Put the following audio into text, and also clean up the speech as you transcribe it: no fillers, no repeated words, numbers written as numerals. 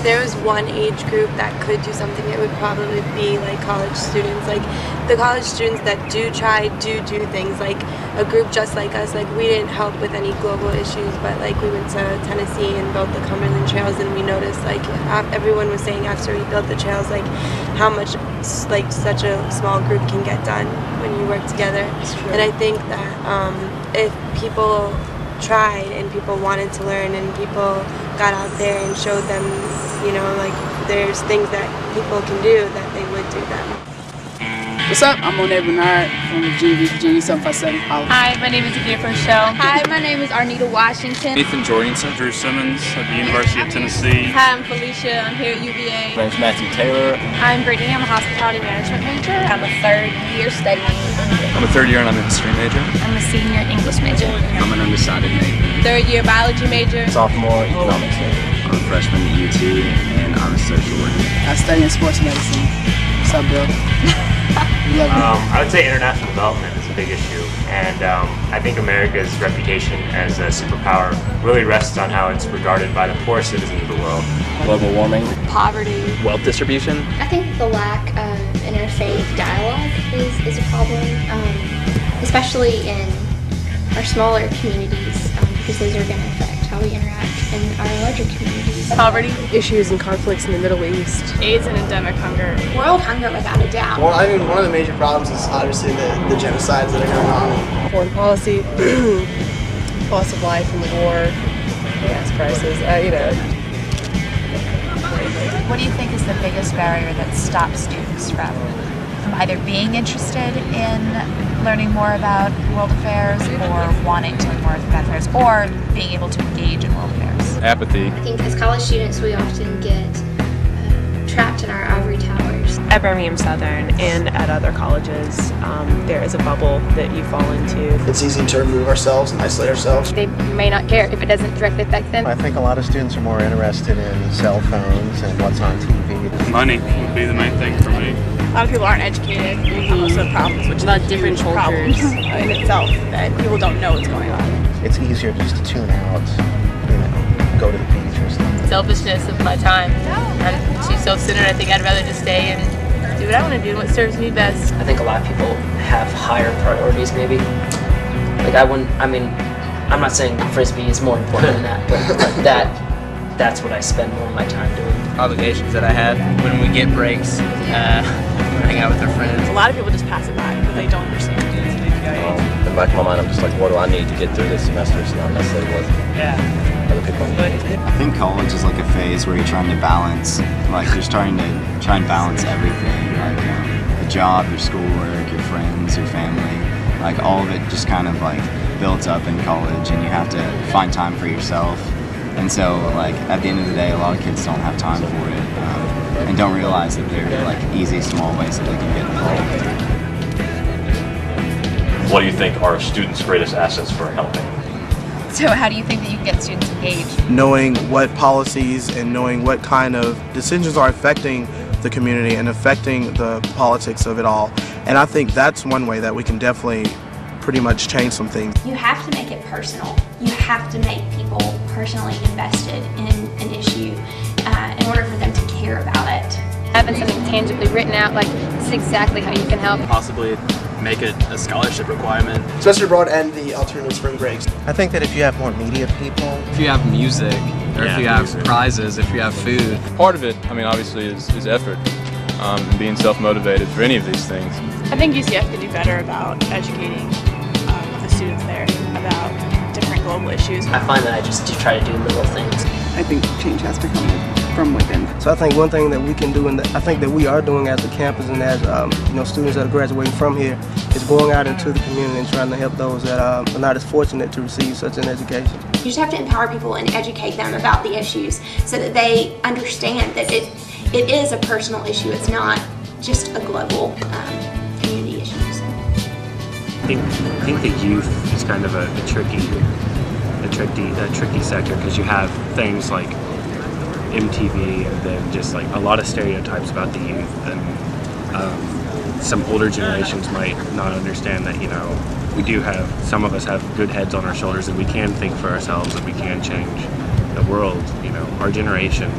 there was one age group that could do something, it would probably be like college students. Like the college students that do things, like a group just like us. Like we didn't help with any global issues, but like we went to Tennessee and built the Cumberland trails, and we noticed like everyone was saying after we built the trails like how much like such a small group can get done when you work together. And I think that if people tried and people wanted to learn and people got out there and showed them, you know, like there's things that people can do, that they would do them. What's up? I'm Monet Bernard from Virginia 757 College. Hi, my name is Adir Rochelle. Hi, my name is Arnita Washington. Ethan Jorgensen. Drew Simmons at the University of Tennessee. Hi, I'm Felicia. I'm here at UVA. My name's Matthew Taylor. I'm Brittany. I'm a hospitality management major. I'm a third year studying. I'm a third year and I'm a history major. I'm a senior English major. I'm an undecided major. Third year biology major. Sophomore economics major. I'm a freshman at UT and I'm a social worker. I study in sports medicine. What's up, Bill? I would say international development is a big issue, and I think America's reputation as a superpower really rests on how it's regarded by the poorest citizens of the world. Global warming. Poverty. Wealth distribution. I think the lack of interfaith dialogue is a problem, especially in our smaller communities, because those are going to affect how we interact in our larger communities. Poverty. Issues and conflicts in the Middle East. AIDS and endemic hunger. World hunger, without a doubt. Well, I mean, one of the major problems is obviously the genocides that are going on. Foreign policy, loss of life in the war, gas prices, you know. What do you think is the biggest barrier that stops students from either being interested in learning more about world affairs or wanting to learn more about affairs or being able to engage in world affairs? Apathy. I think as college students we often get trapped in our ivory towers. At Birmingham Southern and at other colleges, there is a bubble that you fall into. It's easy to remove ourselves and isolate ourselves. They may not care if it doesn't directly affect them. I think a lot of students are more interested in cell phones and what's on TV. Money would be the main thing for me. A lot of people aren't educated. Most of the problems, which is a lot of different problems in itself that people don't know what's going on. It's easier just to tune out, you know, go to the beach or something. Selfishness of my time. I'm too self-centered. I think I'd rather just stay and do what I want to do, what serves me best. I think a lot of people have higher priorities maybe. Like I'm not saying Frisbee is more important than that, but that's what I spend more of my time doing. Obligations that I have when we get breaks, hang out with our friends. A lot of people just pass it by, but they don't understand it. In the back of my mind, I'm just like, what do I need to get through this semester? It's not necessarily what other people need. I think college is like a phase where you're trying to balance, like you're starting to try and balance everything, like the job, your schoolwork, your friends, your family, like all of it just kind of like builds up in college, and you have to find time for yourself. And so, like, at the end of the day, a lot of kids don't have time for it, and don't realize that there are, like, easy, small ways that they can get involved. What do you think are students' greatest assets for helping? So how do you think that you can get students engaged? Knowing what policies and knowing what kind of decisions are affecting the community and affecting the politics of it all. And I think that's one way that we can definitely pretty much change some things. You have to make it personal. You have to make people personally invested in an issue in order for them to care about it. Having something tangibly written out, like this is exactly how you can help. Possibly make it a scholarship requirement. Semester abroad and the alternative spring breaks. I think that if you have more media people, If you have music, or if you have prizes, if you have food. Part of it, I mean, obviously is effort and being self-motivated for any of these things. I think UCF could do better about educating the students there about different global issues. I find that I just try to do little things. I think change has to come from within. So I think one thing that we can do, and I think that we are doing as a campus and as students that are graduating from here, is going out into the community and trying to help those that are not as fortunate to receive such an education. You just have to empower people and educate them about the issues so that they understand that it is a personal issue. It's not just a global community issue. So. I think the youth is kind of a tricky sector, because you have things like MTV and then just like a lot of stereotypes about the youth, and some older generations might not understand that, you know, some of us have good heads on our shoulders and we can think for ourselves and we can change the world. You know, our generation